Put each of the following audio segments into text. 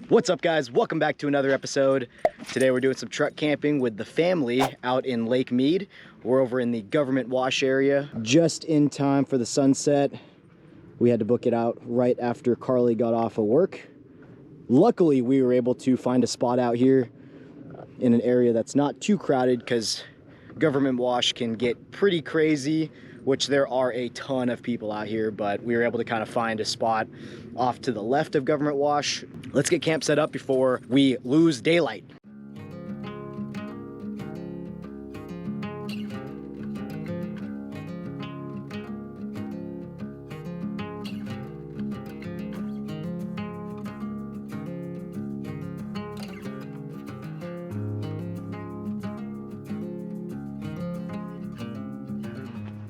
What's up, guys? Welcome back to another episode. Today we're doing some truck camping with the family out in Lake Mead. We're over in the government wash area, just in time for the sunset. We had to book it out right after Carly got off of work. Luckily, we were able to find a spot out here in an area that's not too crowded, because government wash can get pretty crazy, which there are a ton of people out here, but we were able to kind of find a spot off to the left of government wash. Let's get camp set up before we lose daylight.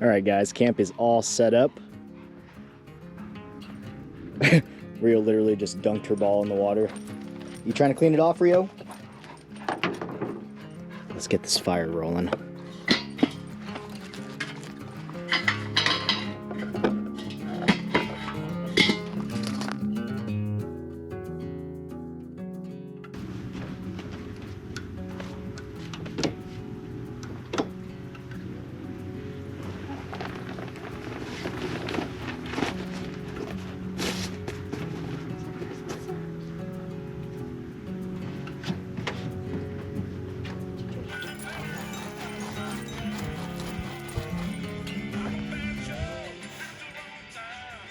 All right, guys, camp is all set up. Rio literally just dunked her ball in the water. You trying to clean it off, Rio? Let's get this fire rolling.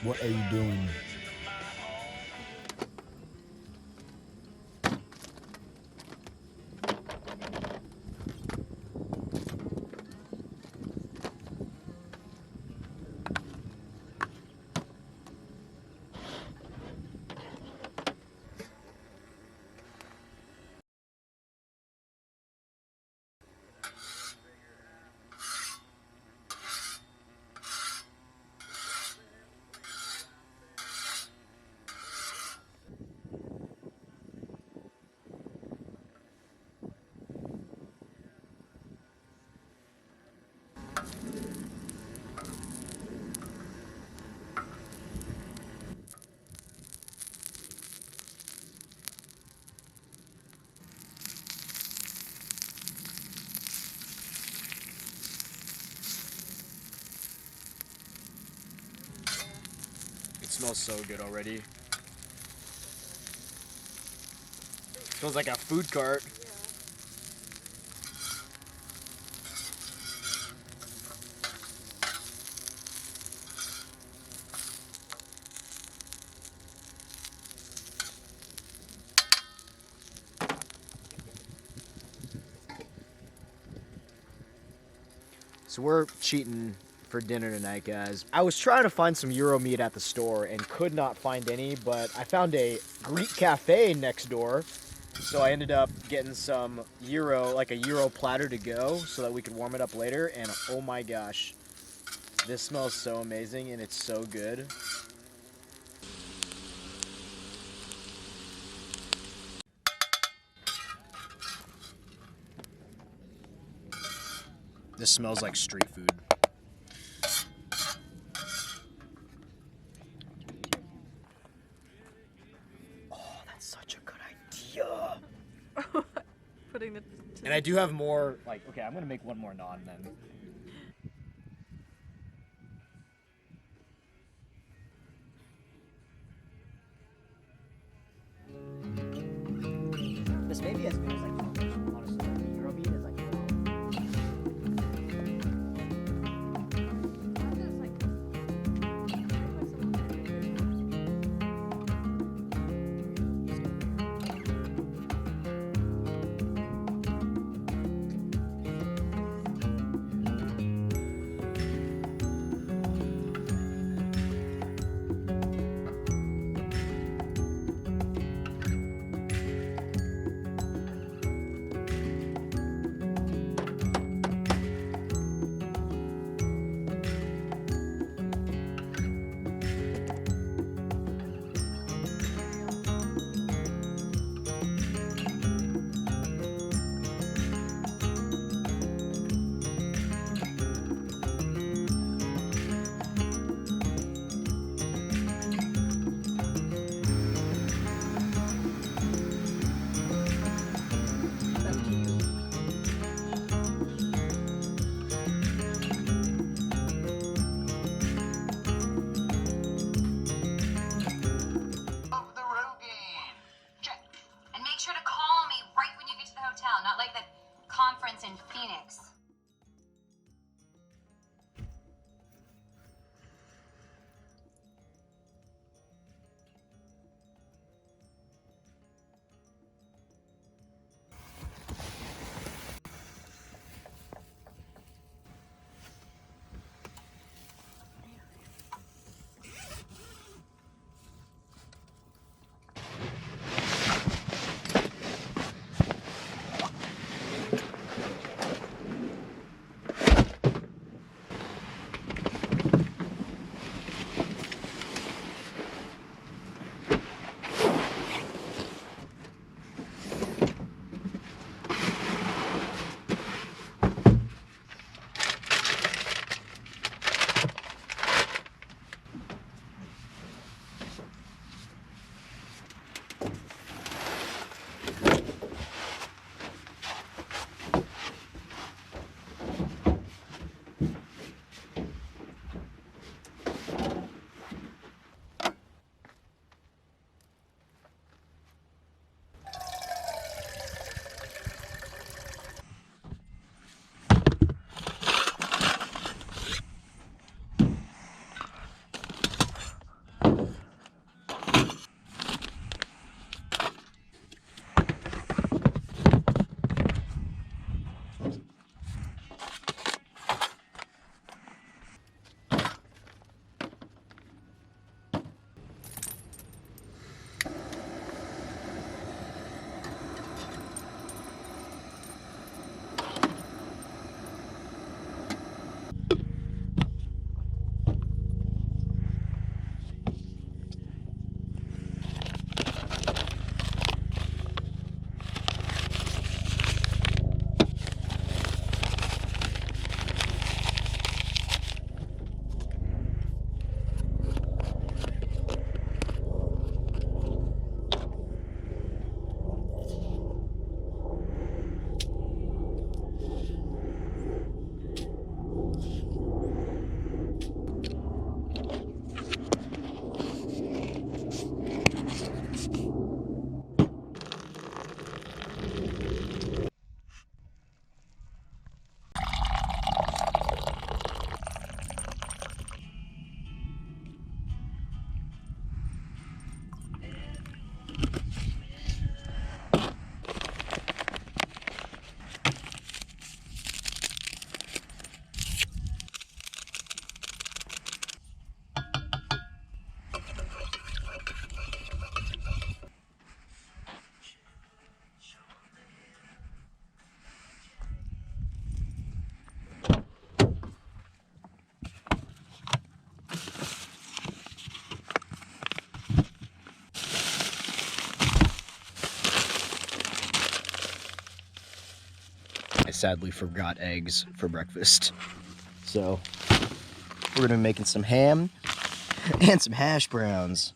What are you doing? It smells so good already. Smells like a food cart. So we're cheating for dinner tonight, guys. I was trying to find some Euro meat at the store and could not find any, but I found a Greek cafe next door. So I ended up getting some Euro, like a Euro platter to go so that we could warm it up later. And oh my gosh, this smells so amazing and it's so good. This smells like street food. Oh, that's such a good idea. Putting it. And I do have more, like, okay, I'm gonna make one more naan then. This may be as good as I thought, honestly. The Euro meat is like, sadly forgot eggs for breakfast. So we're gonna be making some ham and some hash browns.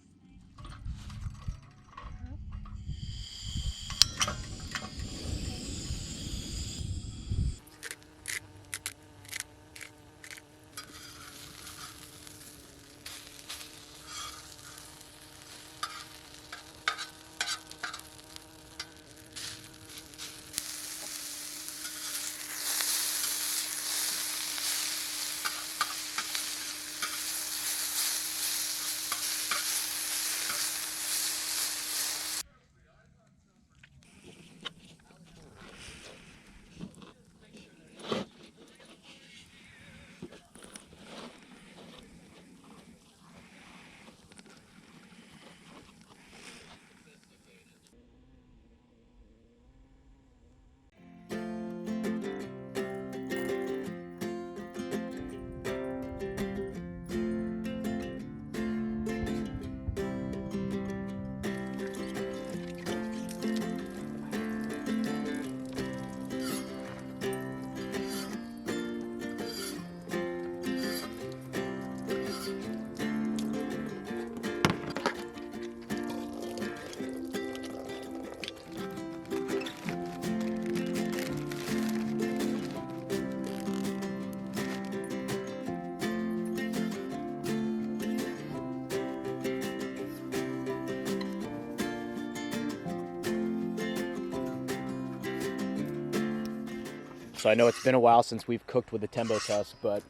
So I know it's been a while since we've cooked with the Tembo Tusk, but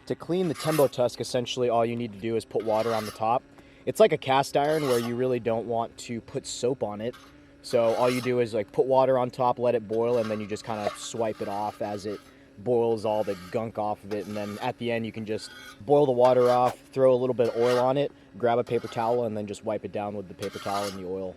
to clean the Tembo Tusk, essentially all you need to do is put water on the top. It's like a cast iron where you really don't want to put soap on it. So all you do is like put water on top, let it boil, and then you just kind of swipe it off as it boils all the gunk off of it. And then at the end you can just boil the water off, throw a little bit of oil on it, grab a paper towel, and then just wipe it down with the paper towel and the oil.